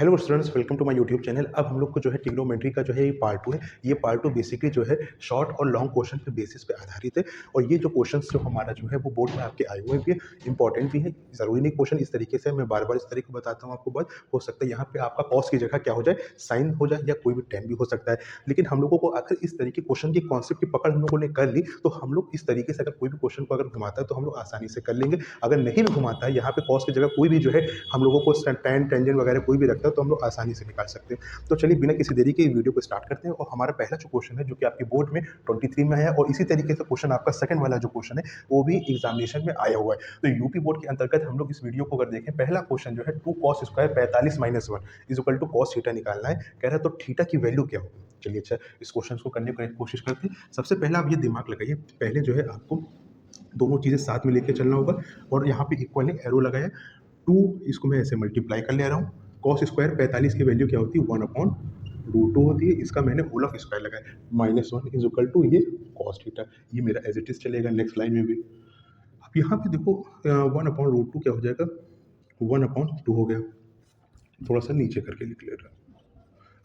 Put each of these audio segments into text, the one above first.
Hello students, welcome to my YouTube channel. अब हम लोग को जो है ट्रिग्नोमेट्री का जो है ये पार्ट 2 है। ये पार्ट 2 बेसिकली जो है शॉर्ट और लॉन्ग क्वेश्चन के बेसिस पे आधारित है। और ये जो क्वेश्चंस जो हमारा जो है वो बोर्ड में आपके आए हुए भी है, इंपॉर्टेंट भी है। ज़रूरी नहीं क्वेश्चन इस तरीके से मैं बार-बार इस तरीके बताता हूँ आपको, बात हो सकता है यहाँ पे आपका कॉस की जगह क्या हो जाए, साइन हो जाए या कोई भी टेन भी हो सकता है। लेकिन हम लोगों को अगर इस तरीके क्वेश्चन की कॉन्सेप्ट की पकड़ हम लोगों ने कर ली, तो हम लोग इस तरीके से अगर कोई भी क्वेश्चन को अगर घुमाता है तो हम लोग आसानी से कर लेंगे। अगर नहीं भी घुमाता है, यहाँ पे कॉस की जगह कोई भी जो है हम लोगों को टेन टेंजेंट वगैरह कोई भी रखता है तो हम लोग आसानी से निकाल सकते हैं। तो चलिए बिना किसी देरी के वीडियो को स्टार्ट करते हैं। और हमारा पहला जो क्वेश्चन है जो कि आपके बोर्ड में 23 में है, और इसी तरीके से क्वेश्चन आपका सेकंड वाला जो क्वेश्चन है वो भी एग्जामिनेशन में आया हुआ है। तो यूपी बोर्ड के अंतर्गत हम लोग इस वीडियो को अगर देखें, पहला क्वेश्चन जो है 2 cos square 45 minus 1 is equal to cos theta निकालना है। कह रहा है तो थीटा की वैल्यू क्या होगी। चलिए अच्छा, इस क्वेश्चन को करने की कोशिश करते हैं। सबसे पहला आप ये दिमाग लगाइए, पहले जो है आपको दोनों चीज़ें साथ में लेके चलना होगा। और यहाँ पे इक्वली एरो लगाया, 2 इसको मैं ऐसे मल्टीप्लाई कर ले रहा हूँ। कॉस स्क्वायर 45 की वैल्यू क्या होती है, 1/√2 होती है। इसका मैंने होल ऑफ स्क्वायर लगाया, -1 इज इक्वल टू ये कॉस थीटा। ये मेरा एज इट इज चलेगा नेक्स्ट लाइन में भी। अब यहाँ पे देखो 1/√2 क्या हो जाएगा, 1/2 हो गया। थोड़ा सा नीचे करके लिख ले रहा हूँ।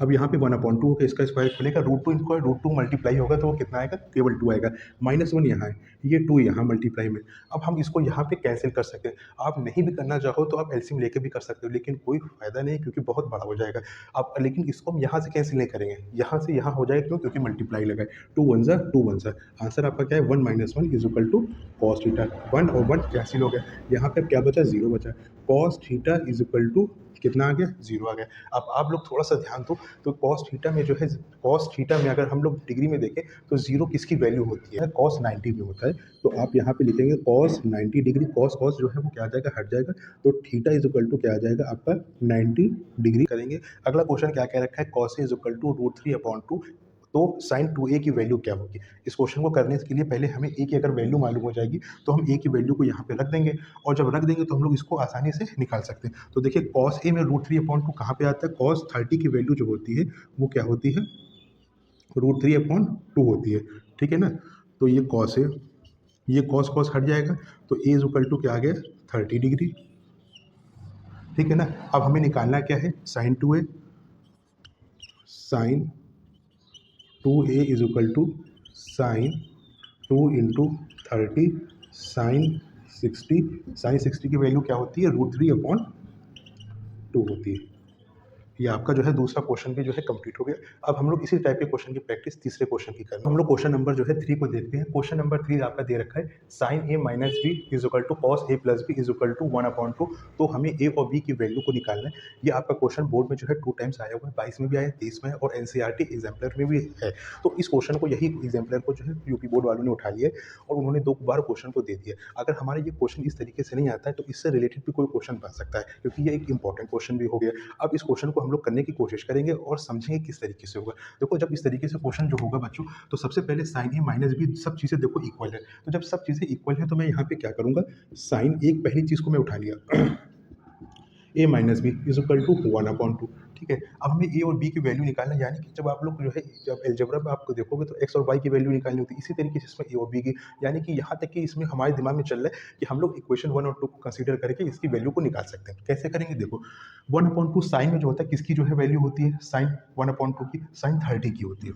अब यहाँ पे 1/2 होगा, इसका स्क्वायर खुलेगा, √2 इनका √2 मल्टीप्लाई होगा तो वो कितना आएगा, केवल 2 आएगा। -1 यहाँ है, ये 2 यहाँ मल्टीप्लाई में। अब हम इसको यहाँ पे कैंसिल कर सकते हैं। आप नहीं भी करना चाहो तो आप एलसीएम लेके भी कर सकते हो, लेकिन कोई फायदा नहीं क्योंकि बहुत बड़ा हो जाएगा। आप लेकिन इसको हम यहाँ से कैंसिल नहीं करेंगे, यहाँ से यहाँ हो जाएगा। क्यों? क्योंकि मल्टीप्लाई लगा है। 2 1 ज़ा 2 1 ज़ा, आंसर आपका क्या है, 1 - 1 is equal to cos theta. 1 और 1 कैंसिल हो गया, यहाँ पे क्या बचा, 0 बचा। Cos theta is equal to कितना आ गया, 0 आ गया। अब आप लोग थोड़ा सा ध्यान दो, तो कॉस थीटा में जो है, कॉस थीटा में अगर हम लोग डिग्री में देखें तो 0 किसकी वैल्यू होती है, कॉस 90 में होता है। तो आप यहाँ पे लिखेंगे कॉस 90 डिग्री, कॉस कॉस जो है वो क्या आ जाएगा, हट जाएगा। तो थीटा इज इक्वल टू क्या आ जाएगा आपका, 90 डिग्री करेंगे। अगला क्वेश्चन क्या कह रखा है, कॉस इज इक्वल टू √3/2, तो साइन 2a की वैल्यू क्या होगी। इस क्वेश्चन को करने के लिए पहले हमें a की अगर वैल्यू मालूम हो जाएगी तो हम a की वैल्यू को यहाँ पे रख देंगे, और जब रख देंगे तो हम लोग इसको आसानी से निकाल सकते हैं। तो देखिए कॉस ए में √3/2 कहाँ पे आता है, कॉस 30 की वैल्यू जो होती है वो क्या होती है, √3/2 होती है। ठीक है ना। तो ये कॉस है, ये कॉस कॉस हट जाएगा, तो ए इज इक्वल टू क्या आ गया, 30 डिग्री। ठीक है ना। अब हमें निकालना क्या है, sine 2a, sine 2a is equal to sine 2 into 30 sine 60। Sine 60 की वैल्यू क्या होती है, √3/2 होती है। ये आपका जो है दूसरा क्वेश्चन भी जो है कंप्लीट हो गया। अब हम लोग इसी टाइप के क्वेश्चन की प्रैक्टिस तीसरे क्वेश्चन की करेंगे। हम लोग क्वेश्चन नंबर जो है 3 को देखते हैं। क्वेश्चन नंबर 3 आपका दे रखा है, sine a minus B is equal to cos a plus B is equal to 1/2। तो हमें a और b की वैल्यू को निकालना है। ये आपका क्वेश्चन बोर्ड में जो है 2 टाइम्स आया हुआ है, 22 में भी आया है, 23 में है, और एनसीईआरटी एग्जाम्पलर में भी है। तो इस क्वेश्चन को, यही एग्जाम्पलर को जो है यूपी बोर्ड वालों ने उठा लिया है और उन्होंने 2 बार क्वेश्चन को दे दिया। अगर हमारा ये क्वेश्चन इस तरीके से नहीं आता है तो इससे रिलेटेड भी कोई क्वेश्चन बन सकता है, क्योंकि ये एक इंपॉर्टेंट क्वेश्चन भी हो गया। अब इस क्वेश्चन को हम लोग करने की कोशिश करेंगे और समझेंगे किस तरीके से होगा। देखो जब इस तरीके से क्वेश्चन जो होगा बच्चों, तो सबसे पहले साइन ए माइनस बी सब चीज़ें देखो इक्वल है। तो जब सब चीज़ें इक्वल है तो मैं यहाँ पे क्या करूँगा, साइन एक पहली चीज़ को मैं उठा लिया, A minus B is equal to 1/2। ठीक है। अब हमें ए और बी की वैल्यू निकालना है, यानी कि जब आप लोग जो है, जब एलजेब्रा में आपको देखोगे तो एक्स और वाई की वैल्यू निकालनी होती है, इसी तरीके से इसमें ए और बी की। यानी कि यहाँ तक कि इसमें हमारे दिमाग में चल रहा है कि हम लोग इक्वेशन 1 और 2 को कंसीडर करके इसकी वैल्यू को निकाल सकते हैं। कैसे करेंगे, देखो 1/2 साइन में जो होता है किसकी जो है वैल्यू होती है, साइन 1/2 की, साइन 30 की होती है।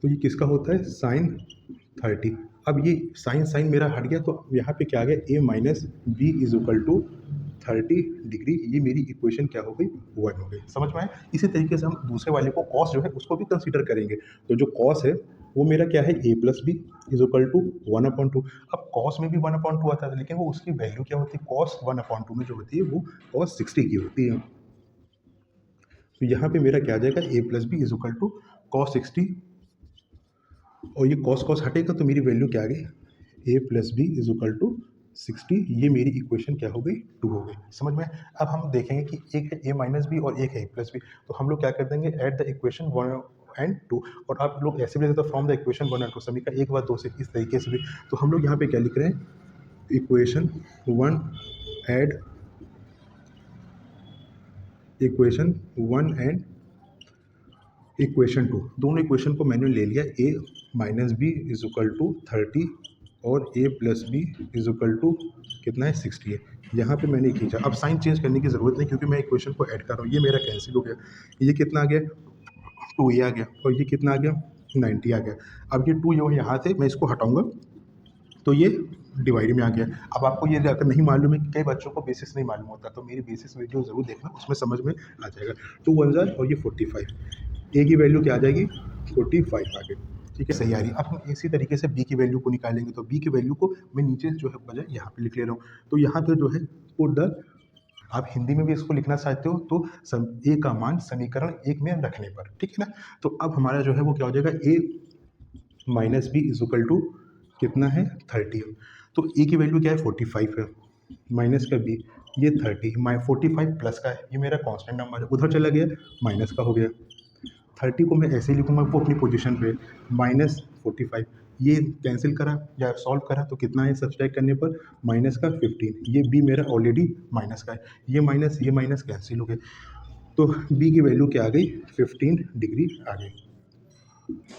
तो ये किसका होता है, साइन 30। अब ये साइन साइन मेरा हट गया, तो यहाँ पे क्या आ गया, A minus B is equal to 30 degree. ये मेरी इक्वेशन क्या हो गई, 1 हो गई। समझ में आए। इसी तरीके से हम दूसरे वाले को कॉस जो है उसको भी कंसीडर करेंगे। तो जो कॉस है वो मेरा क्या है, A plus B is equal to 1/2। अब कॉस में भी 1/2 आता है, लेकिन वो उसकी वैल्यू क्या होती है, कॉस 1/2 में जो होती है वो कॉस 60 की होती है। तो यहाँ पे मेरा क्या आ जाएगा, A plus B is equal to cos 60, और ये कॉस कॉस हटेगा तो मेरी वैल्यू क्या आ गई, A plus B is equal to 60। ये मेरी इक्वेशन क्या हो गई, 2 हो गई। समझ में। अब हम देखेंगे कि एक है ए माइनस बी और एक है ए प्लस बी। तो हम लोग क्या कर देंगे, एट द इक्वेशन 1 एंड 2। और आप लोग ऐसे भी देते फ्रॉम द इक्वेशन 1 एंड 2, सभी का 1 व 2 से, इस तरीके से भी। तो हम लोग यहाँ पे क्या लिख रहे हैं, equation 1 add equation 1 and equation 2, दोनों इक्वेशन को मैंने ले लिया। A minus B is equal to 30 और A plus B is equal to कितना है 60 है। यहाँ पे मैंने खींचा, अब साइन चेंज करने की ज़रूरत नहीं क्योंकि मैं इक्वेशन को ऐड कर रहा हूँ। ये मेरा कैंसिल हो गया, ये कितना आ गया 2 ये आ गया और ये कितना आ गया 90 आ गया। अब ये 2 जो है यहाँ से मैं इसको हटाऊँगा तो ये डिवाइड में आ गया। अब आपको ये अगर नहीं मालूम है कि कई बच्चों को बेसिस नहीं मालूम होता तो मेरी बेसिस वीडियो ज़रूर देखना, उसमें समझ में आ जाएगा। 2 वन ज़ार और ये 45, ए की वैल्यू क्या आ जाएगी 45 आ गई, ठीक है सही आ रही है। अब हम इसी तरीके से बी की वैल्यू को निकालेंगे, तो बी की वैल्यू को मैं नीचे जो है बजाय यहाँ पे लिख ले रहा हूँ। तो यहाँ पे जो है पुट द, आप हिंदी में भी इसको लिखना चाहते हो तो ए का मान समीकरण 1 में रखने पर, ठीक है ना। तो अब हमारा जो है वो क्या हो जाएगा, A minus B is equal to कितना है 30। तो ए की वैल्यू क्या है 45 है, माइनस का बी ये 30, 45 प्लस का है, ये मेरा कांस्टेंट नंबर है, उधर चला गया माइनस का हो गया। 30 को मैं ऐसे ही लिखूंगा वो अपनी पोजीशन पे, माइनस 45, ये कैंसिल करा या सॉल्व करा तो कितना है सब्सट्रैक्ट करने पर माइनस का 15, ये बी मेरा ऑलरेडी माइनस का है, ये माइनस कैंसिल हो गए। तो बी की वैल्यू क्या आ गई 15 डिग्री आ गई,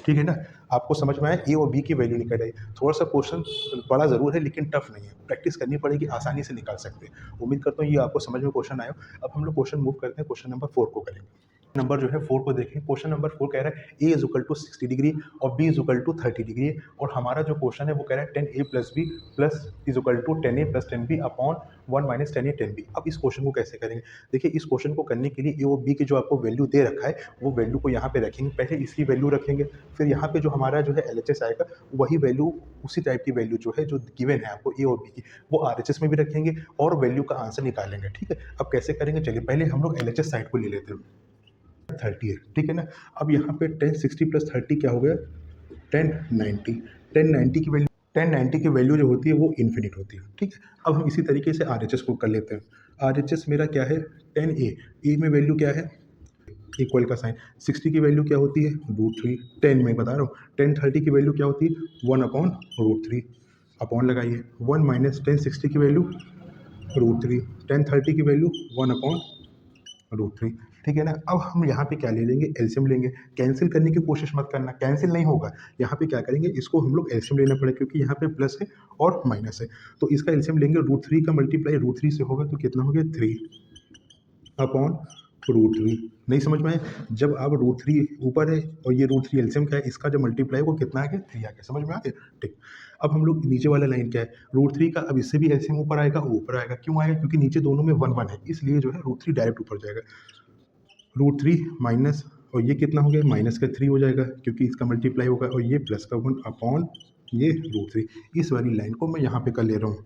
ठीक है ना। आपको समझ में आया, ए और बी की वैल्यू निकल आई। थोड़ा सा क्वेश्चन बड़ा ज़रूर है लेकिन टफ नहीं है, प्रैक्टिस करनी पड़ेगी, आसानी से निकाल सकते हैं। उम्मीद करता हूँ ये आपको समझ में क्वेश्चन आया। अब हम लोग क्वेश्चन मूव करते हैं, क्वेश्चन नंबर 4 को करेंगे। नंबर जो है 4 को देखें, क्वेश्चन नंबर 4 कह रहा है A is equal to 60 degree और B is equal to 30 degree, और हमारा जो क्वेश्चन है वो कह रहा है 10a plus B plus is equal to 10a plus 10b upon 1 minus 10a 10b। अब इस क्वेश्चन को कैसे करेंगे, देखिए इस क्वेश्चन को करने के लिए ए और बी की जो आपको वैल्यू दे रखा है वो वैल्यू को यहाँ पे रखेंगे, पहले इसकी वैल्यू रखेंगे, फिर यहाँ पे जो हमारा जो है LHS आएगा वही वैल्यू, उसी टाइप की वैल्यू जो है जो गिवन है आपको ए और बी की वो RHS में भी रखेंगे और वैल्यू का आंसर निकालेंगे, ठीक है। अब कैसे करेंगे, चलिए पहले हम लोग LHS साइड को ले लेते हैं। 30 है, ठीक है ना। अब यहाँ पे 1060 प्लस 30 क्या हो गया 1090। 1090 की वैल्यू जो होती है वो इन्फिनिट होती है, ठीक है। अब हम इसी तरीके से RHS को कर लेते हैं। RHS मेरा क्या है 10a, ए में वैल्यू क्या है इक्वल का साइन, 60 की वैल्यू क्या होती है √3, 10 में बता रहा हूँ, 1030 की वैल्यू क्या होती है 1 अपॉन √3, अपॉन लगाइए 1 माइनस 1060 की वैल्यू √3, 1030 की वैल्यू 1 अपॉन √3, ठीक है ना। अब हम यहाँ पे क्या ले लेंगे एलसीएम लेंगे, कैंसिल करने की कोशिश मत करना, कैंसिल नहीं होगा। यहाँ पे क्या करेंगे, इसको हम लोग एलसीएम लेना पड़ेगा क्योंकि यहाँ पे प्लस है और माइनस है, तो इसका एलसीएम लेंगे √3 का मल्टीप्लाई √3 से होगा तो कितना हो गया 3 अपॉन √3। नहीं समझ में आया, जब आप √3 ऊपर है और ये √3 एलसीएम क्या है, इसका जो मल्टीप्लाई वो कितना आ गया 3 आ गया, समझ में आ गया, ठीक। अब हम लोग नीचे वाला लाइन क्या है √3 का, अब इससे भी एलसीएम ऊपर आएगा, ऊपर आएगा, क्यों आएगा क्योंकि नीचे दोनों में 1 1 है, इसलिए जो है √3 डायरेक्ट ऊपर जाएगा। √3 माइनस और ये कितना हो गया माइनस का 3 हो जाएगा क्योंकि इसका मल्टीप्लाई होगा, और ये प्लस का 1 अपॉन ये √3। इस वाली लाइन को मैं यहाँ पे कर ले रहा हूँ,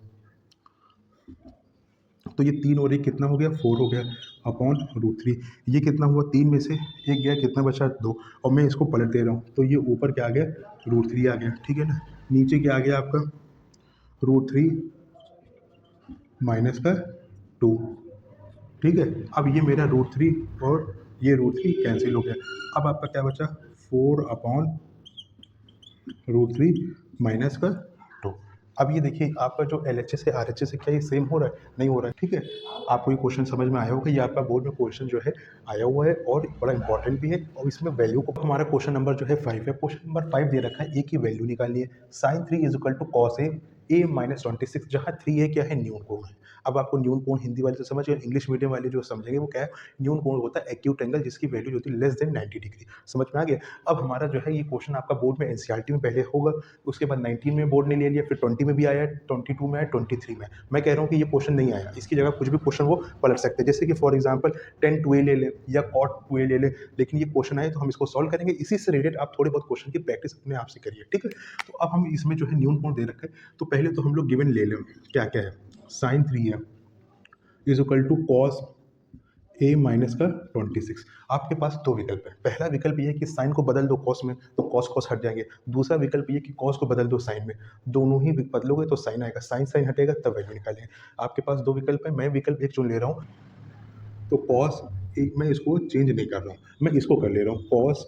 तो ये 3 और 1 कितना हो गया 4 हो गया अपॉन √3। ये कितना हुआ 3 में से 1 गया, कितना बचा 2, और मैं इसको पलट दे रहा हूँ तो ये ऊपर क्या आ गया √3 आ गया, ठीक है ना। नीचे क्या आ गया आपका √3 माइनस का 2, ठीक है। अब ये मेरा √3 और ये √3 कैंसिल हो गया, अब आपका क्या बचा 4 अपॉन √3 माइनस का 2। अब ये देखिए आपका जो LHS है RHS है क्या ये सेम हो रहा है, नहीं हो रहा है, ठीक है। आपको ये क्वेश्चन समझ में आया होगा, ये आपका बोर्ड में क्वेश्चन जो है आया हुआ है और बड़ा इंपॉर्टेंट भी है, और इसमें वैल्यू को हमारा क्वेश्चन नंबर जो है 5 है। क्वेश्चन नंबर 5 दे रखा है ए की वैल्यू निकालनी है, sine 3 is equal to cos A minus 26, जहाँ 3a क्या है न्यून कोण है। अब आपको न्यून कोण हिंदी वाले तो समझ गए, इंग्लिश मीडियम वाले जो समझेंगे वो क्या है, न्यून कोण होता है एक्यूट एंगल जिसकी वैल्यू होती है लेस देन 90 डिग्री, समझ में आ गया। अब हमारा जो है ये क्वेश्चन आपका बोर्ड में एनसीईआरटी में पहले होगा, उसके बाद 19 में बोर्ड ने ले लिया, फिर 20 में भी आया, 22 में आया, 23 में। मैं कह रहा हूँ कि ये क्वेश्चन नहीं आया, इसकी जगह कुछ भी क्वेश्चन वो पलट सकते हैं, जैसे कि फॉर एग्जाम्पल tan 2a ले ले या cot 2a ले ले, लेकिन ये क्वेश्चन आए तो हम इसको सॉल्व करेंगे। इसी से रिलेटेड आप थोड़े बहुत क्वेश्चन की प्रैक्टिस अपने आप से करिए, ठीक है। तो अब हम इसमें जो है न्यून कोण दे रखा है, तो पहले तो हम लोग गिवन ले लें क्या क्या है, sine 3a is equal to cos A minus का 26। आपके पास दो विकल्प है, पहला विकल्प ये है कि साइन को बदल दो कॉस में तो कॉस कॉस हट जाएंगे, दूसरा विकल्प ये कि कॉस को बदल दो साइन में, दोनों ही बदलोगे तो साइन आएगा, साइन साइन हटेगा तब वैल्यू निकालेंगे। आपके पास दो विकल्प है, मैं विकल्प एक चुन ले रहा हूँ, तो कॉस एक मैं इसको चेंज नहीं कर रहा हूँ, मैं इसको कर ले रहा हूँ कॉस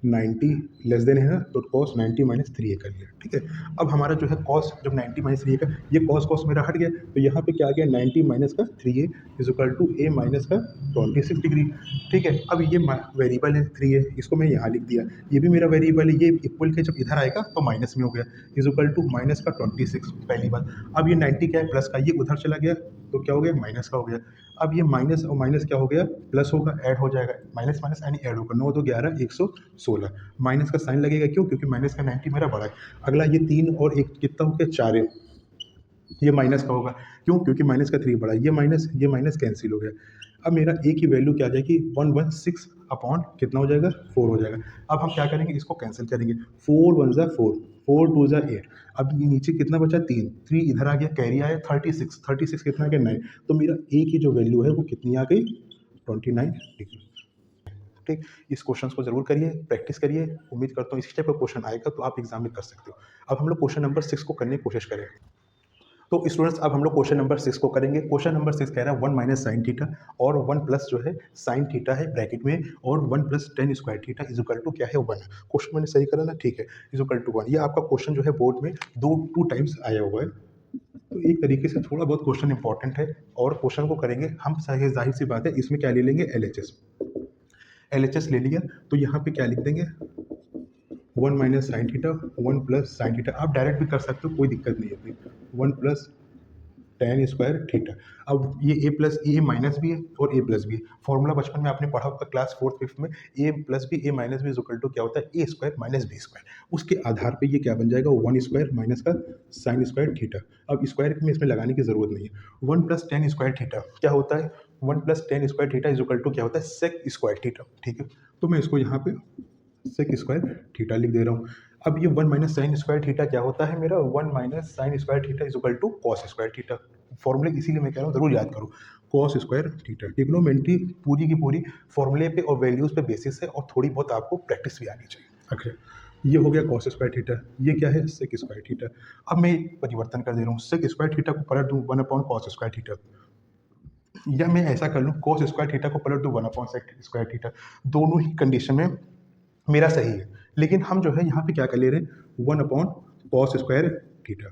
90 लेस देन है ना, तो कॉस 90 माइनस 3a कर लिया, ठीक है। अब हमारा जो है कॉस जब 90 माइनस 3a का, ये कॉस कॉस मेरा हट गया, तो यहाँ पे क्या आ गया 90 माइनस का 3a is equal to a minus का 26 डिग्री, ठीक है। अब ये वेरिएबल है 3a, इसको मैं यहाँ लिख दिया, ये भी मेरा वेरिएबल है, ये इक्वल के जब इधर आएगा तो माइनस में हो गया, इज इक्वल टू माइनस का 26 पहली बात। अब ये 90 क्या है प्लस का, ये उधर चला गया तो क्या हो गया माइनस का हो गया। अब ये माइनस और माइनस क्या हो गया प्लस होगा, ऐड हो जाएगा, माइनस माइनस यानी ऐड होगा, 9 2 11 116, माइनस का साइन लगेगा, क्यों, क्योंकि माइनस का 90 मेरा बड़ा है। अगला ये 3 और 1 कितना हो गया 4 है, ये माइनस का होगा, क्यों, क्योंकि माइनस का 3 बड़ा है, ये माइनस कैंसिल हो गया। अब मेरा ए की वैल्यू क्या आ जाएगी 116 अपॉन कितना हो जाएगा 4 हो जाएगा। अब हम क्या करेंगे, इसको कैंसिल करेंगे, 4 1 ज़ा 4, 4 2 ज़ा 8, अब ये नीचे कितना बचा 3, 3 इधर आ गया, कैरी आया 36, 36 कितना आ गया 9, तो मेरा ए की जो वैल्यू है वो कितनी आ गई 29 डिग्री, ठीक। इस क्वेश्चन को जरूर करिए, प्रैक्टिस करिए, उम्मीद करता हूँ इसी टाइप का क्वेश्चन आएगा तो आप एग्जाम में कर सकते हो। अब हम लोग क्वेश्चन नंबर 6 को करने की कोशिश करें। तो स्टूडेंट्स अब हम लोग क्वेश्चन नंबर 6 को करेंगे। क्वेश्चन नंबर 6 कह रहा है 1 माइनस साइन थीटा और 1 प्लस जो है साइन थीटा है ब्रैकेट में, और 1 plus tan square theta is equal to क्या है 1 है। क्वेश्चन मैंने सही करा ना, ठीक है, इज इक्वल टू 1। ये आपका क्वेश्चन जो है बोर्ड में टू टाइम्स आया हुआ है, तो एक तरीके से थोड़ा बहुत क्वेश्चन इंपॉर्टेंट है, और क्वेश्चन को करेंगे हम, सही जाहिर सी बात है, इसमें क्या ले लेंगे एल एच एस ले लिया, तो यहाँ पे क्या लिख देंगे 1 minus sine theta 1 plus sine theta, आप डायरेक्ट भी कर सकते हो, कोई दिक्कत नहीं है, 1 प्लस टेन स्क्वायर थीटा। अब ये ए प्लस ए माइनस भी है और ए प्लस भी है, फॉर्मूला बचपन में आपने पढ़ा होगा क्लास 4th 5th में, A plus B A minus B is equal to क्या होता है A square minus B square. उसके आधार पे ये क्या बन जाएगा 1 स्क्वायर माइनस का साइन स्क्वायर थीटा। अब स्क्वायर में इसमें लगाने की जरूरत नहीं है। 1 प्लस टेन स्क्वायर थीटा क्या होता है, 1 plus tan square theta is equal to क्या होता है सेक स्क्वायर थीटा, ठीक है। तो मैं इसको यहाँ पे सेक स्क्वायर थीटा लिख दे रहा हूँ। अब ये 1 माइनस साइन स्क्वायर थीटा क्या होता है मेरा 1 minus sine square theta is equal to cos square theta. फॉर्मूले इसीलिए मैं कह रहा हूँ जरूर याद करो, कॉस स्क्वायर थीटा। ट्रिग्नोमेट्री पूरी की पूरी फॉर्मूले पे और वैल्यूज पे बेसिस है, और थोड़ी बहुत आपको प्रैक्टिस भी आनी चाहिए। अच्छा, ये हो गया कॉस स्क्वायर थीटा, ये क्या है सेक स्क्वायर थीटा। अब मैं परिवर्तन कर दे रहा हूँ, सेक स्क्वायर थीटा को पलट दूँ 1 अपॉन कॉस स्क्वायर थीटा, या मैं ऐसा कर लूँ कॉस स्क्वायर थीटा को पलट दूँ 1 अपॉन सेक स्क्वायर थीटा। दोनों ही कंडीशन में मेरा सही है, लेकिन हम जो है यहाँ पे क्या कर ले रहे हैं 1 अपॉन कॉस स्क्वायर थीटा,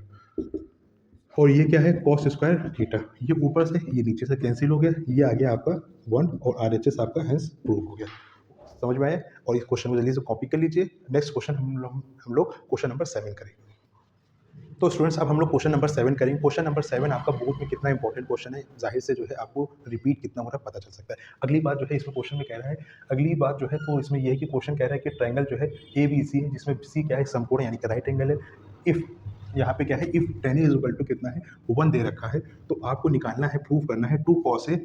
और ये क्या है कॉस स्क्वायर थीटा, ये ऊपर से ये नीचे से कैंसिल हो गया, ये आ गया आपका 1 और RHS आपका हैंस प्रूव हो गया। समझ में आया, और इस क्वेश्चन को जल्दी से कॉपी कर लीजिए। नेक्स्ट क्वेश्चन हम लोग क्वेश्चन नंबर 7 करेंगे। तो स्टूडेंट्स अब हम लोग क्वेश्चन नंबर 7 करेंगे। क्वेश्चन नंबर 7 आपका बोर्ड में कितना इंपॉर्टेंट क्वेश्चन है, जाहिर से जो है आपको रिपीट कितना हो रहा है पता चल सकता है। अगली बात जो है इसमें क्वेश्चन में कह रहा है, अगली बात जो है तो इसमें ये है कि क्वेश्चन कह रहा है कि ट्रायंगल जो है ABC है, जिसमें सी क्या है समकोण यानी कि राइट एंगल है। इफ यहाँ पे क्या है if tan is equal to कितना है 1 दे रखा है, तो आपको निकालना है, प्रूव करना है 2 cos A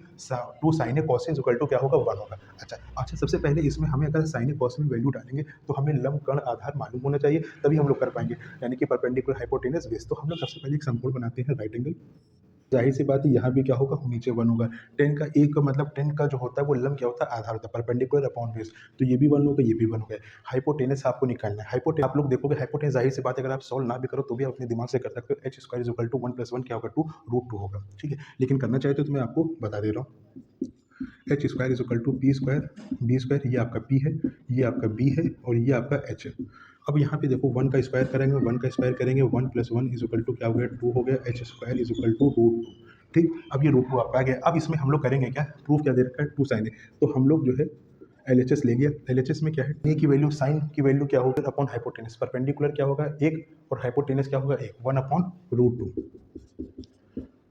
2 sine A cos A is equal to क्या होगा 1 होगा। अच्छा, सबसे पहले इसमें हमें अगर साइन ए कॉस में वैल्यू डालेंगे तो हमें लंब कर्ण आधार मालूम होना चाहिए, तभी हम लोग कर पाएंगे, यानी कि परपेंडिकुलर हाइपोटेनस बेस। तो हम लोग सबसे पहले एक समकोण बनाते हैं राइट एंगल, जाहिर सी बात है यहाँ भी क्या होगा नीचे 1 होगा। 10 का एक का मतलब 10 का जो होता है वो लंब क्या होता है आधार होता है, परपेंडिकुलर अपॉन बेस, तो ये भी 1 होगा ये भी 1 होगा। हाइपोटेनस आपको निकालना है, हाइपोटेनस आप लोग देखोगे, हाइपोटेनस जाहिर सी बात है अगर आप सॉल्व ना भी करो तो भी आप अपने दिमाग से कर सकते हो, H square is equal to 1 plus 1 क्या होगा 2 रूट 2 होगा, ठीक है। लेकिन करना चाहते हो तो मैं आपको बता दे रहा हूँ, H square is equal to P square B square, ये आपका पी है, ये आपका बी है, और ये आपका एच है। अब यहाँ पे देखो 1 का स्क्वायर करेंगे, 1 का स्क्वायर करेंगे, 1 प्लस 1 इज इक्वल टू क्या हो गया 2 हो गया, H square is equal to root 2, ठीक। अब ये रूट 2 आपका आ गया। अब इसमें हम लोग करेंगे क्या, प्रूफ क्या दे रखा है 2 साइन है, तो हम लोग जो है LHS ले लिया। LHS में क्या है ए की वैल्यू साइन की वैल्यू क्या होगा अपॉन हाइपोटेनस, परपेंडिकुलर क्या होगा 1 और हाइपोटेनस क्या होगा 1, 1 upon root 2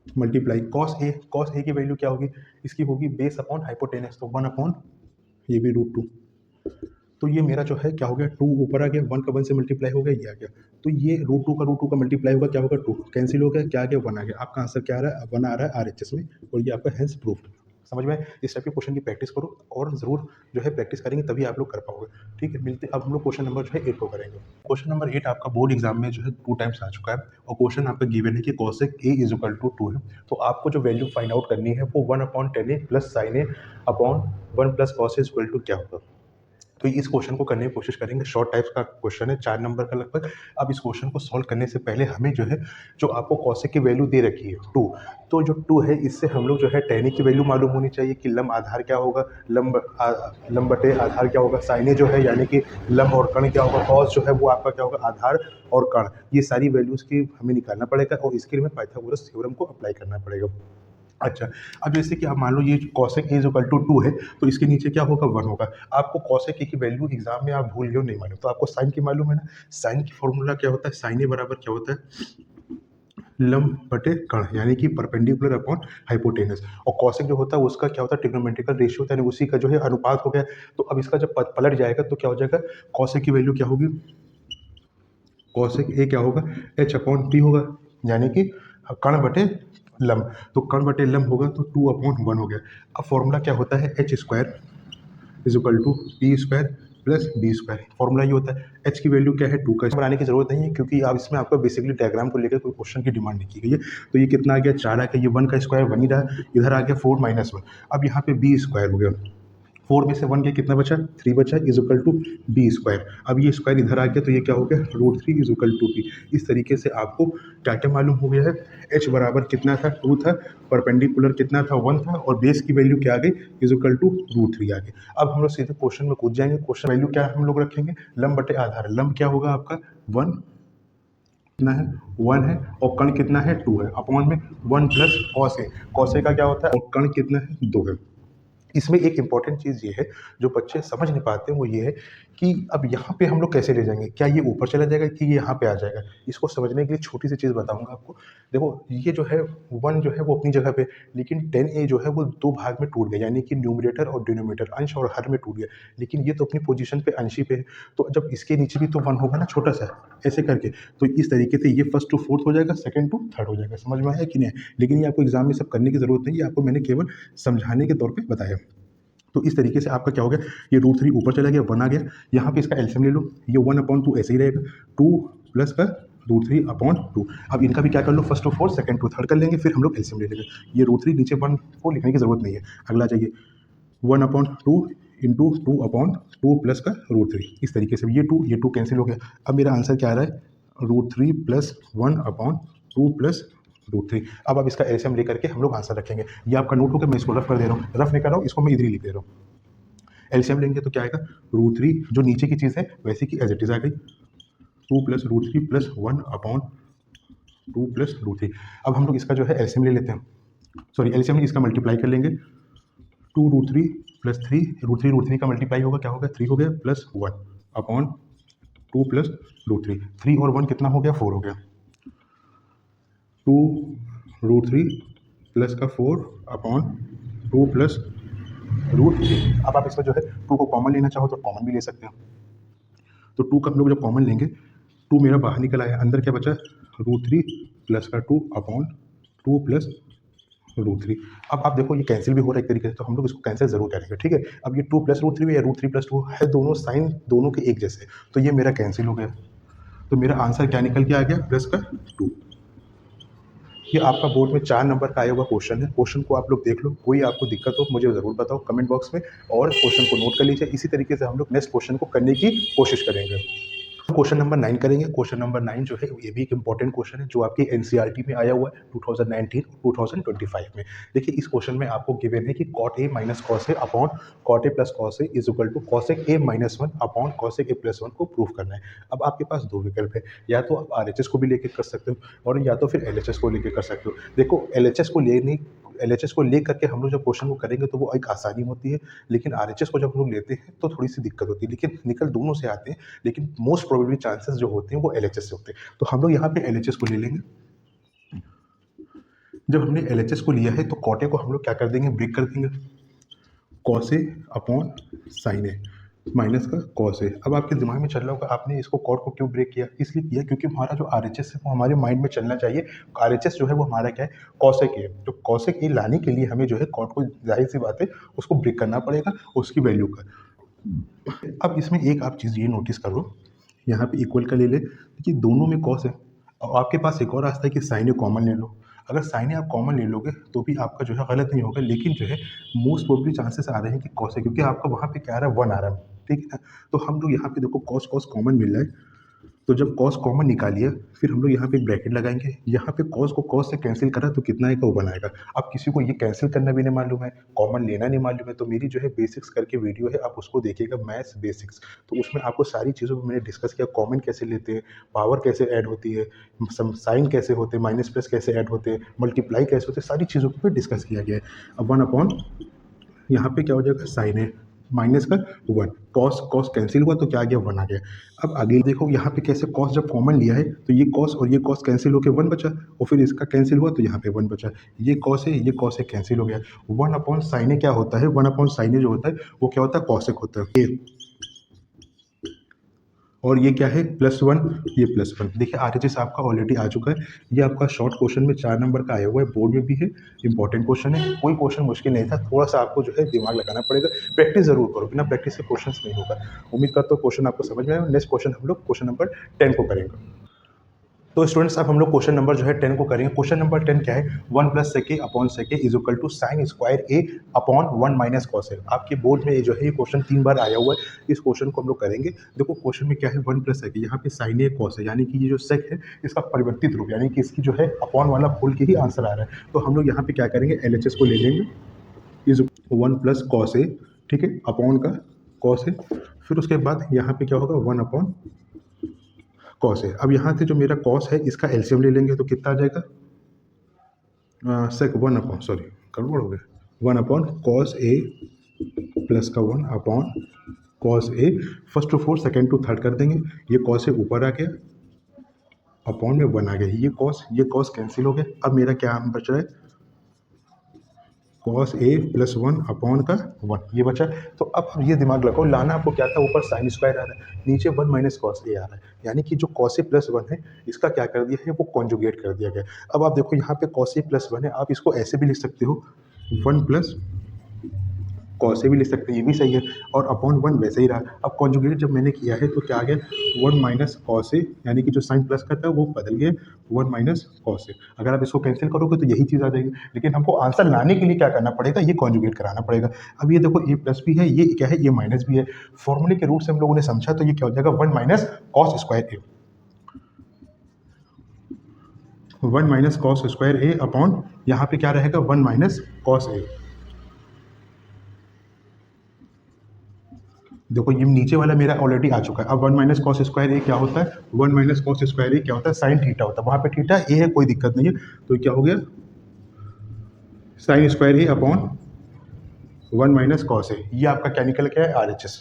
multiply cos A की वैल्यू क्या होगी, इसकी होगी बेस अपॉन हाइपोटेनस, तो 1 अपॉन ये भी रूट 2, तो ये मेरा जो है क्या हो गया 2 ऊपर आ गया, 1 का 1 से मल्टीप्लाई हो गया, ये आ गया, तो ये रूट 2 का मल्टीप्लाई होगा क्या होगा 2 कैंसिल हो गया, क्या आ गया 1 आ गया। आपका आंसर क्या आ रहा है 1 आ रहा है RHS में, और ये आपका हैंस प्रूफ्ड। समझ में, इस टाइप के क्वेश्चन की प्रैक्टिस करो, और ज़रूर जो है प्रैक्टिस करेंगे तभी आप लोग कर पाओगे, ठीक है। मिलते अब हम लोग क्वेश्चन नंबर जो है 8 को करेंगे। क्वेश्चन नंबर 8 आपका बोर्ड एग्जाम में जो है 2 टाइम्स आ चुका है, और क्वेश्चन आपका गिवन है कि cosec A is equal to 2 है, तो आपको जो वैल्यू फाइंड आउट करनी है वो 1 upon tan A plus sin A upon 1 plus cos A equal to क्या होगा। तो इस क्वेश्चन को करने की कोशिश करेंगे। शॉर्ट टाइप्स का क्वेश्चन है, 4 नंबर का लगभग। अब इस क्वेश्चन को सॉल्व करने से पहले हमें जो है, जो आपको कॉसेक की वैल्यू दे रखी है 2, तो जो 2 है इससे हम लोग जो है tan ए की वैल्यू मालूम होनी चाहिए कि लंब आधार क्या होगा, लंब बटे आधार क्या होगा, sin ए जो है यानी कि लंब और कण क्या होगा, cos जो है वो आपका क्या होगा, आधार और कण। ये सारी वैल्यूज़ की हमें निकालना पड़ेगा और इसके लिए हमें पाइथागोरस थ्योरम को अप्लाई करना पड़ेगा। अच्छा, अब जैसे कि आप मान लो ये कॉसेक ए इक्वल टू 2 है, तो इसके नीचे क्या होगा, 1 होगा। आपको कॉसेक ए की वैल्यू एग्जाम में आप भूल गए हो, नहीं मालूम, तो आपको साइन की मालूम है ना। साइन की फॉर्मूला क्या होता है, साइन ए बराबर क्या होता है, लंब बटे कण, यानी कि परपेंडिकुलर अपॉन हाइपोटेनस। और कॉसेक जो होता है उसका क्या होता है, ट्रिग्नोमेट्रिकल रेशियो होता है, यानी उसी का जो है अनुपात हो गया। तो अब इसका जब पलट जाएगा तो क्या हो जाएगा, कॉसेक की वैल्यू क्या होगी, कॉसेक ए क्या होगा, एच अपॉन टी होगा, यानी कि कण बटे लंब। तो कण बटे लंब होगा तो 2/1 हो गया। अब फॉर्मूला क्या होता है, H square is equal to P square plus B square. Formula ये होता है, एच की वैल्यू क्या है 2 का, बनाने की जरूरत नहीं है क्योंकि आप इसमें आपको बेसिकली डायग्राम को लेकर कोई क्वेश्चन की डिमांड नहीं की गई है। तो ये कितना आ गया, 4 आ गया, ये 1 का स्क्वायर 1 ही रहा, इधर आ गया 4 - 1। अब यहाँ पे बी स्क्वायर हो गया, 4 में से 1 गया, कितना बचा, 3 बचा, is equal to B square. अब ये स्क्वायर इधर आ गया तो ये क्या हो गया, √3 इज इक्वल टू पी। इस तरीके से आपको क्या क्या मालूम हो गया है, एच बराबर कितना था, 2 था, परपेंडिकुलर कितना था, 1 था, और बेस की वैल्यू क्या आ गई, इज इक्वल टू √3 आ गई। अब हम लोग सीधे क्वेश्चन में कूद जाएंगे। क्वेश्चन वैल्यू क्या हम लोग रखेंगे, लंब बटे आधार। लंब क्या होगा आपका 1 कितना है, 1 है, और कण कितना है 2 है, अपॉन में 1 प्लस कॉस ए। कॉस ए का क्या होता है, और कण कितना है 2 है। इसमें एक इम्पॉर्टेंट चीज़ ये है जो बच्चे समझ नहीं पाते हैं, वो ये है कि अब यहाँ पे हम लोग कैसे ले जाएंगे, क्या ये ऊपर चला जाएगा कि ये यहाँ पे आ जाएगा। इसको समझने के लिए छोटी सी चीज़ बताऊंगा आपको। देखो ये जो है 1 जो है वो अपनी जगह पे, लेकिन tan ए जो है वो 2 भाग में टूट गया, यानी कि न्यूमरेटर और डिनोमिनेटर, अंश और हर में टूट गया। लेकिन ये तो अपनी पोजीशन पे अंश ही पे है, तो जब इसके नीचे भी तो 1 होगा ना छोटा सा, ऐसे करके। तो इस तरीके से ये फर्स्ट टू फोर्थ हो जाएगा, सेकंड टू थर्ड हो जाएगा। समझ में आया कि नहीं? लेकिन ये आपको एग्जाम में सब करने की जरूरत नहीं है, आपको मैंने केवल समझाने के तौर पर बताया। तो इस तरीके से आपका क्या हो गया, ये √3 ऊपर चला गया, 1 आ गया। यहाँ पे इसका एलसीएम ले लो, ये 1/2 ऐसे ही रहेगा, 2 प्लस का √3/2। अब इनका भी क्या कर लो, first to fourth, second to third कर लेंगे, फिर हम लोग एलसीएम ले लेंगे। ये √3 नीचे 1 को लिखने की जरूरत नहीं है। अगला चाहिए 1/2 इंटू 2/2 प्लस का √3। इस तरीके से ये 2 कैंसिल हो गया। अब मेरा आंसर क्या आ रहा है, √3 प्लस 1/2 प्लस √3। अब इसका एलसीएम लेकर के हम लोग आंसर रखेंगे। ये आपका नोट होगा, मैं इसको रफ कर दे रहा हूँ, रफ नहीं कर रहा हूँ, इसको मैं इधर ही लिख दे रहा हूँ। एलसीएम लेंगे तो क्या आएगा, √3 जो नीचे की चीज़ है वैसे की एज इट इज आ गई, 2 प्लस √3 प्लस 1/2 प्लस √3। अब हम लोग इसका जो है एलसीएम ले लेते हैं, सॉरी एलसीएम नहीं, इसका मल्टीप्लाई कर लेंगे। 2√3 प्लस 3, √3 का मल्टीप्लाई होगा, क्या होगा, 3 हो गया, प्लस 1/2 प्लस √3। 3 और 1 कितना हो गया, 4 हो गया। 2√3 प्लस का 4/2 प्लस √3। अब आप इसमें जो है 2 को कॉमन लेना चाहो तो कॉमन भी ले सकते हैं। तो 2 का हम लोग जब कॉमन लेंगे, 2 मेरा बाहर निकल आया, अंदर क्या बचा, √3 प्लस का 2/2 प्लस √3। अब आप देखो ये कैंसिल भी हो रहा है एक तरीके से, तो हम लोग इसको कैंसिल जरूर करेंगे, ठीक है। अब ये 2 प्लस √3 या √3 प्लस 2 है, दोनों साइन दोनों के एक जैसे, तो ये मेरा कैंसिल हो गया। तो मेरा आंसर क्या निकल के आ गया, प्लस का 2। ये आपका बोर्ड में 4 नंबर का आया हुआ क्वेश्चन है। क्वेश्चन को आप लोग देख लो, कोई आपको दिक्कत हो मुझे ज़रूर बताओ कमेंट बॉक्स में, और क्वेश्चन को नोट कर लीजिए। इसी तरीके से हम लोग नेक्स्ट क्वेश्चन को करने की कोशिश करेंगे। क्वेश्चन नंबर 9 करेंगे। क्वेश्चन नंबर 9 जो है ये भी एक इंपॉर्टेंट क्वेश्चन है जो आपकी एनसीईआरटी में आया हुआ है 2019 2025 में। देखिए इस क्वेश्चन में आपको गिवन है कि cot a minus cos a upon cot a plus cos a is equal to cosec a minus 1 upon cosec a plus 1 को प्रूव करना है। अब आपके पास दो विकल्प है, या तो आप RHS को भी लेके कर सकते हो और या तो फिर LHS को लेके कर सकते हो। देखो LHS को ले करके हम लोग जब क्वेश्चन को करेंगे तो वो एक आसानी होती है, लेकिन RHS को जब हम लोग लेते हैं तो थोड़ी सी दिक्कत होती है, लेकिन निकल दोनों से आते हैं, लेकिन मोस्ट प्रोबेबली चांसेस जो होते हैं वो LHS से होते हैं। तो हम लोग यहाँ पे LHS को ले लेंगे। जब हमने LHS को लिया है तो कॉट ए को हम लोग क्या कर देंगे, ब्रेक कर देंगे, cos A upon sign A minus का कॉस ए। अब आपके दिमाग में चल रहा होगा आपने इसको कॉट को क्यों ब्रेक किया, इसलिए किया क्योंकि हमारा जो RHS है वो हमारे माइंड में चलना चाहिए। RHS जो है वो हमारा क्या है, कॉसेक ए। तो कॉसेक ए लाने के लिए हमें जो है कॉट को, जाहिर सी बात है, उसको ब्रेक करना पड़ेगा उसकी वैल्यू का। अब इसमें एक आप चीज़ ये नोटिस करो, यहाँ पे इक्वल का ले ले, देखिए दोनों में कॉस है, और आपके पास एक और रास्ता है कि साइन ए कॉमन ले लो। अगर साइन ए आप कॉमन ले लोगे तो भी आपका जो है गलत नहीं होगा, लेकिन जो है मोस्ट प्रोबेबली चांसेस आ रहे हैं कि कॉस है, क्योंकि आपका वहाँ पे क्या आ रहा है, 1 आ रहा है, ठीक है ना। तो हम लोग यहाँ पे देखो कॉस कॉस कॉमन मिल रहा है, तो जब कॉस कॉमन निकालिए फिर हम लोग यहाँ पे ब्रैकेट लगाएंगे, यहाँ पे कॉस को कॉस से कैंसिल करा तो कितना आएगा वो बनाएगा। अब किसी को ये कैंसिल करना भी नहीं मालूम है, कॉमन लेना नहीं मालूम है, तो मेरी जो है बेसिक्स करके वीडियो है, आप उसको देखिएगा, मैथ्स बेसिक्स। तो उसमें आपको सारी चीज़ों को मैंने डिस्कस किया, कॉमन कैसे लेते हैं, पावर कैसे ऐड होती है, साइन कैसे होते हैं, माइनस प्लस कैसे ऐड होते हैं, मल्टीप्लाई कैसे होते हैं, सारी चीज़ों को डिस्कस किया गया है। अब 1 अपॉन यहाँ पे क्या हो जाएगा, साइन है माइनस का 1, कॉस कॉस कैंसिल हुआ तो क्या आ गया, 1 आ गया। अब आगे देखो यहाँ पे कैसे कॉस जब कॉमन लिया है तो ये कॉस और ये कॉस कैंसिल होकर 1 बचा, और फिर इसका कैंसिल हुआ तो यहाँ पे 1 बचा। ये कॉस है, ये कॉस है, कैंसिल हो गया। 1 अपॉन साइने क्या होता है, 1 अपॉन साइने जो होता है वो क्या होता है, कॉसेक होता है। और ये क्या है, +1, ये +1। देखिए आरएचएस आपका ऑलरेडी आ चुका है, ये आपका शॉर्ट क्वेश्चन में 4 नंबर का आया हुआ है, बोर्ड में भी है, इंपॉर्टेंट क्वेश्चन है, कोई क्वेश्चन मुश्किल नहीं था, थोड़ा सा आपको जो है दिमाग लगाना पड़ेगा, प्रैक्टिस जरूर करो, बिना प्रैक्टिस से क्वेश्चन नहीं होगा। उम्मीद करता हूँ क्वेश्चन आपको समझ में आया। नेक्स्ट क्वेश्चन हम लोग क्वेश्चन नंबर 10 को करेंगे। तो स्टूडेंट्स अब हम लोग क्वेश्चन नंबर जो है 10 को करेंगे। क्वेश्चन नंबर 10 क्या है, 1 + sec upon sec is equal to sine square A upon 1 minus cos A. आपके बोर्ड में जो है ये क्वेश्चन 3 बार आया हुआ है, इस क्वेश्चन को हम लोग करेंगे। देखो क्वेश्चन में क्या है, 1 + sec, यहाँ पे साइन ए कॉस है, यानी कि ये जो सेक है इसका परिवर्तित रूप, यानी कि इसकी जो है अपॉन वाला खोल के ही आंसर आ रहा है। तो हम लोग यहाँ पे क्या करेंगे, LHS को ले लेंगे, इज 1 + cos ए, ठीक है, अपॉन का कॉस ए, फिर उसके बाद यहाँ पे क्या होगा, 1 अपॉन कॉस है। अब यहाँ से जो मेरा कॉस है इसका एलसीएम ले लेंगे तो कितना आ जाएगा, सेक 1 अपॉन, सॉरी गड़बड़ हो गया, 1 अपॉन कॉस ए प्लस का 1 upon cos A, first to fourth second to third कर देंगे, ये कॉस ए ऊपर आ गया, अपॉन में 1 आ गया, ये कॉस कैंसिल हो गया। अब मेरा क्या बच रहा है, कॉस ए +1 अपॉन का 1, ये बचा। तो अब ये दिमाग लगाओ, लाना आपको क्या था, ऊपर साइन स्क्वायर आ रहा है, नीचे 1 माइनस कॉस ए आ रहा है, यानी कि जो कॉस ए +1 है इसका क्या कर दिया है, वो कॉन्जुगेट कर दिया गया। अब आप देखो यहाँ पे कॉस ए +1 है, आप इसको ऐसे भी लिख सकते हो, 1 + कॉस ए भी लिख सकते हैं, ये भी सही है, और अपॉन 1 वैसे ही रहा। अब कॉन्जुगेट जब मैंने किया है तो क्या आ गया, 1 माइनस कॉस ए, यानी कि जो साइन प्लस का था वो बदल गया 1 माइनस कॉस ए। अगर आप इसको कैंसिल करोगे तो यही चीज़ आ जाएगी, लेकिन हमको आंसर लाने के लिए क्या करना पड़ेगा, ये कॉन्जुगेट कराना पड़ेगा। अब ये देखो ए प्लस भी है, ये क्या है, ये माइनस भी है, फॉर्मूले के रूप से हम लोगों ने समझा, तो ये क्या हो जाएगा, 1 minus cos square A, 1 minus cos square A upon यहाँ पे क्या रहेगा, 1 माइनस कॉस ए। देखो ये नीचे वाला मेरा ऑलरेडी आ चुका है। अब 1 माइनस कॉस स्क्वायर ए क्या होता है, 1 माइनस कॉस स्क्वायर ए क्या होता है, साइन थीटा होता है, वहाँ पे थीटा ए है, कोई दिक्कत नहीं है, तो क्या हो गया, sign square A upon 1 minus cos ए, ये आपका क्या निकल गया है, RHS।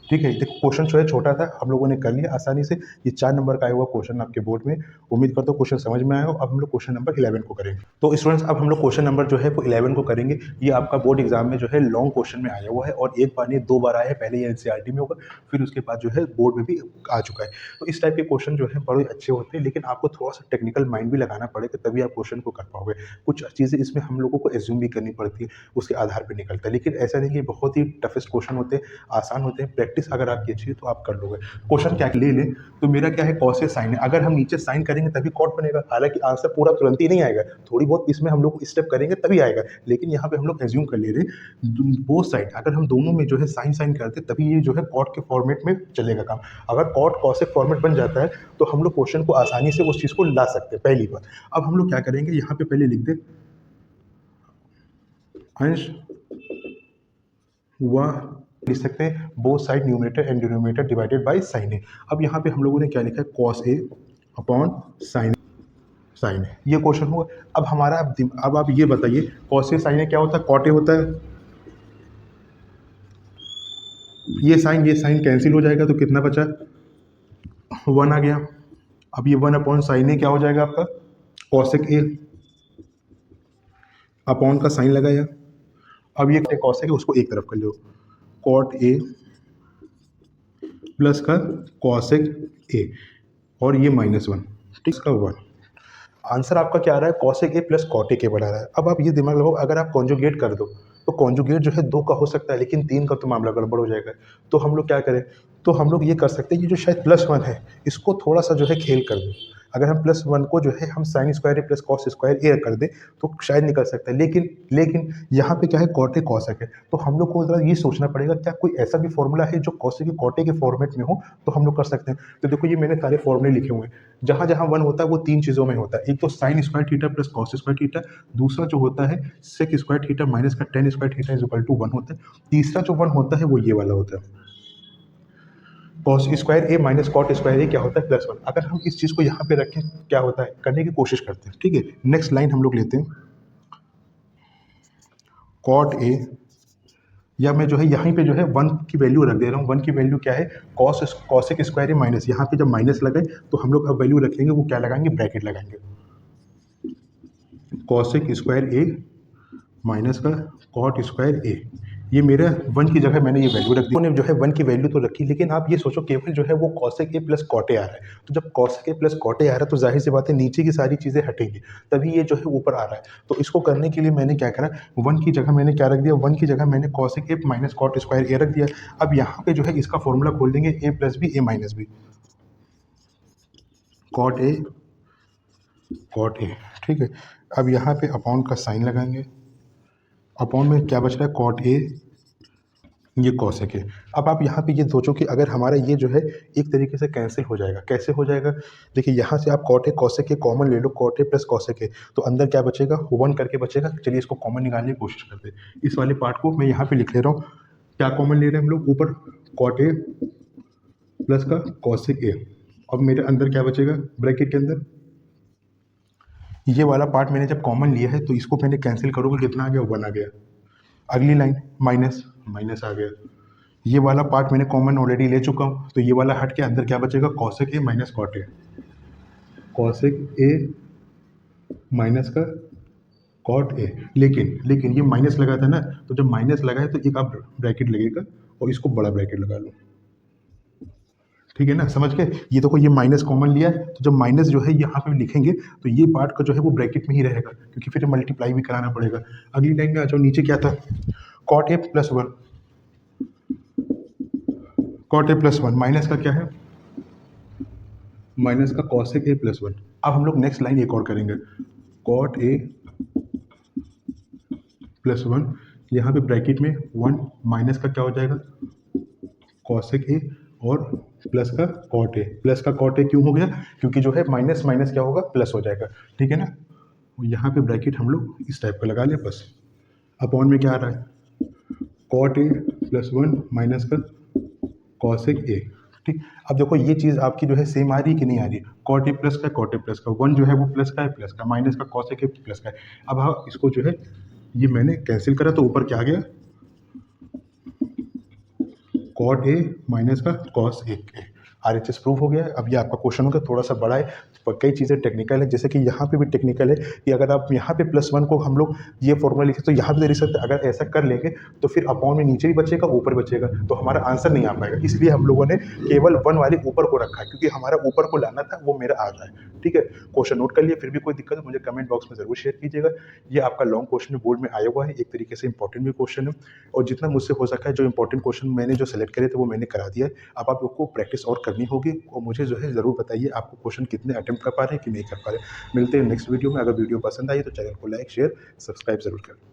ठीक है, देखो क्वेश्चन जो है छोटा था, हम लोगों ने कर लिया आसानी से, ये 4 नंबर का आया हुआ क्वेश्चन आपके बोर्ड में, उम्मीद करता हूँ क्वेश्चन समझ में आया हो। अब हम लोग क्वेश्चन नंबर 11 को करेंगे। तो स्टूडेंट्स अब हम लोग क्वेश्चन नंबर जो है वो 11 को करेंगे। ये आपका बोर्ड एग्जाम में जो है लॉन्ग क्वेश्चन में आया हुआ है, और एक बार नहीं 2 बार आया है, पहले ये NCERT में होगा, फिर उसके बाद जो है बोर्ड में भी आ चुका है। तो इस टाइप के क्वेश्चन जो है बड़े अच्छे होते हैं, लेकिन आपको थोड़ा सा टेक्निकल माइंड भी लगाना पड़ेगा, तभी आप क्वेश्चन को कर पाओगे। कुछ चीज़ें इसमें हम लोगों को एज्यूम भी करनी पड़ती है, उसके आधार पर निकलता है, लेकिन ऐसा नहीं कि बहुत ही टफेस्ट क्वेश्चन होते हैं, आसान होते हैं। प्रैक्टिस अगर आपकी अच्छी है तो आप कर लोगे। क्वेश्चन क्या ले लें, तो मेरा क्या है, कॉस से साइन है, अगर हम नीचे साइन करेंगे तभी कॉट बनेगा, हालांकि आंसर पूरा तुरंत ही नहीं आएगा, थोड़ी बहुत इसमें हम लोग स्टेप करेंगे तभी आएगा, लेकिन यहाँ पे हम लोग एज्यूम कर ले रहे हैं बोथ साइड, अगर हम दोनों में जो है साइन साइन करते तभी ये जो है कॉट के फॉर्मेट में चलेगा काम। अगर कॉट कॉसेक फॉर्मेट बन जाता है तो हम लोग क्वेश्चन को आसानी से उस चीज़ को ला सकते हैं, पहली बात। अब हम लोग क्या करेंगे, यहाँ पे पहले लिख दे अंश हुआ, लिख सकते हैं both side numerator and denominator divided by sine A. अब यहाँ पे हम लोगों ने क्या लिखा है, cos A upon sine sine A, ये क्वेश्चन हुआ। अब हमारा अब आप ये बताइए, कॉस ए साइन ए क्या होता है, कॉट ए होता है, ये साइन कैंसिल हो जाएगा तो कितना बचा, 1 आ गया। अब ये 1 अपॉन साइन ए क्या हो जाएगा आपका, कॉसेक ए, अपॉन का साइन लगाया। अब ये कॉसेक है उसको एक तरफ कर लो, कॉट ए प्लस का कॉसेक ए, और ये -1, ठीक, इसका 1। आंसर आपका क्या आ रहा है, cosec A plus cot A के बना रहा है। अब आप ये दिमाग लगाओ, अगर आप कॉन्जुगेट कर दो तो कॉन्जुगेट जो है 2 का हो सकता है, लेकिन 3 का तो मामला गड़बड़ हो जाएगा। तो हम लोग क्या करें, तो हम लोग ये कर सकते हैं, ये जो शायद +1 है इसको थोड़ा सा जो है खेल कर दो। अगर हम +1 को जो है हम साइन स्क्वायर ए प्लस कॉस स्क्वायर ए कर दें तो शायद निकल सकता है, लेकिन यहाँ पे क्या है, कॉट ए कॉसेक है। तो हम लोग को ज़रा ये सोचना पड़ेगा क्या कोई ऐसा भी फॉर्मूला है जो कॉसेक के कॉट ए के फॉर्मेट में हो, तो हम लोग कर सकते हैं। तो देखो ये मैंने सारे फॉर्मूले लिखे हुए हैं। जहाँ जहाँ 1 होता है वो 3 चीज़ों में होता है। एक तो sin square theta plus cos square theta, दूसरा जो होता है सेक स्क्वायर थीटा माइनस का tan square theta is equal to 1 होता है, तीसरा जो 1 होता है वो ये वाला होता है, कॉस स्क्वायर ए माइनस कॉट स्क्वायर ए क्या होता है +1। अगर हम इस चीज़ को यहाँ पे रखें क्या होता है, करने की कोशिश करते हैं। ठीक है, नेक्स्ट लाइन हम लोग लेते हैं, कॉट ए, या मैं जो है यहीं पे जो है 1 की वैल्यू रख दे रहा हूँ। 1 की वैल्यू क्या है, कॉसेक स्क्वायर ए माइनस, यहाँ पे जब माइनस लगे तो हम लोग अब वैल्यू रखेंगे वो क्या लगाएंगे, ब्रैकेट लगाएंगे, कॉसेक स्क्वायर ए माइनस का कॉट स्क्वायर ए। ये मेरा 1 की जगह मैंने ये वैल्यू रख दी। उन्होंने जो है 1 की वैल्यू तो रखी, लेकिन आप ये सोचो केवल जो है वो cosec A plus cot A आ रहा है। तो जब cosec A plus cot A आ रहा है तो जाहिर सी बात है नीचे की सारी चीज़ें हटेंगी, तभी ये जो है ऊपर आ रहा है। तो इसको करने के लिए मैंने क्या करा, 1 की जगह मैंने क्या रख दिया, 1 की जगह मैंने cosec A minus cot square A रख दिया। अब यहाँ पे जो है इसका फॉर्मूला खोल देंगे, A plus B A minus B, cot A cot A. ठीक है, अब यहाँ पे अपॉन का साइन लगाएंगे, अपॉन में क्या बच रहा है, कॉट ए, ये कॉसेक है। अब आप यहाँ पे ये सोचो कि अगर हमारा ये जो है एक तरीके से कैंसिल हो जाएगा, कैसे हो जाएगा, देखिए यहाँ से आप cot A cosec A common ले लो, cot A plus cosec A, तो अंदर क्या बचेगा, 1 करके बचेगा। चलिए इसको कॉमन निकालने की कोशिश करते हैं। इस वाले पार्ट को मैं यहाँ पे लिख ले रहा हूँ, क्या कॉमन ले रहे हैं हम लोग, ऊपर कॉट ए प्लस का कॉसेक ए। अब मेरे अंदर क्या बचेगा, ब्रैकेट के अंदर ये वाला पार्ट मैंने जब कॉमन लिया है तो इसको मैंने कैंसिल करोगे, कितना आ गया, 1 आ गया। अगली लाइन माइनस माइनस आ गया, ये वाला पार्ट मैंने कॉमन ऑलरेडी ले चुका हूँ, तो ये वाला हट के अंदर क्या बचेगा, cosec A minus cot A, cosec A minus का कॉट ए। लेकिन ये माइनस लगा था ना, तो जब माइनस लगा है तो एक आप ब्रैकेट लगेगा और इसको बड़ा ब्रैकेट लगा लो। ठीक है ना, समझ गए। ये देखो ये माइनस कॉमन लिया है, तो जब माइनस जो है यहाँ पे लिखेंगे तो ये पार्ट का जो है वो ब्रैकेट में ही रहेगा, क्योंकि फिर मल्टीप्लाई भी कराना पड़ेगा। अगली लाइन में आ जाओ, नीचे क्या था, cot A plus 1, cot A plus 1 minus का क्या है, माइनस का कॉसेक ए प्लस 1। अब हम लोग नेक्स्ट लाइन एक और करेंगे, कॉट ए प्लस 1, यहाँ पे ब्रैकेट में 1 माइनस का क्या हो जाएगा, कॉसेक ए, और प्लस का कॉट ए। प्लस का कॉट ए क्यों हो गया, क्योंकि जो है माइनस माइनस क्या होगा, प्लस हो जाएगा। ठीक है ना, यहाँ पे ब्रैकेट हम लोग इस टाइप का लगा लें बस। अपॉन में क्या आ रहा है, कॉट ए प्लस 1 माइनस का कॉसेक ए। ठीक, अब देखो ये चीज़ आपकी जो है सेम आ रही है कि नहीं आ रही है, कॉट ए प्लस का कॉट ए प्लस का, 1 जो है वो प्लस का है, प्लस का माइनस का कॉसेक ए प्लस का है। अब हाँ इसको जो है ये मैंने कैंसिल करा तो ऊपर क्या आ गया, कॉट ए माइनस का कॉस ए। RHS प्रूफ हो गया है। अब ये आपका क्वेश्चन होगा थोड़ा सा बड़ा है, पर कई चीज़ें टेक्निकल है, जैसे कि यहाँ पे भी टेक्निकल है कि अगर आप यहाँ पे +1 को हम लोग ये फॉर्मूला लिखे तो यहाँ भी दे सकते हैं। अगर ऐसा कर लेंगे तो फिर अपॉन में नीचे भी बचेगा, ऊपर बचेगा, तो हमारा आंसर नहीं आ पाएगा। इसलिए हम लोगों ने केवल 1 वाले ऊपर को रखा है, क्योंकि हमारा ऊपर को लाना था, वो मेरा आ रहा है। ठीक है, क्वेश्चन नोट कर लिए, फिर भी कोई दिक्कत है मुझे कमेंट बॉक्स में ज़रूर शेयर कीजिएगा। ये आपका लॉन्ग क्वेश्चन बोर्ड में आया हुआ है, एक तरीके से इंपॉर्टेंट भी क्वेश्चन है, और जितना मुझसे हो सका है जो इंपॉर्टेंट क्वेश्चन मैंने जो सेलेक्ट करे थे वो मैंने करा दिया है। अब आप लोग को प्रैक्टिस और करनी होगी, और मुझे जो है ज़रूर बताइए आपको क्वेश्चन कितने अटेम्प्ट कर पा रहे हैं कि नहीं कर पा रहे। मिलते हैं नेक्स्ट वीडियो में। अगर वीडियो पसंद आई तो चैनल को लाइक शेयर सब्सक्राइब ज़रूर करें।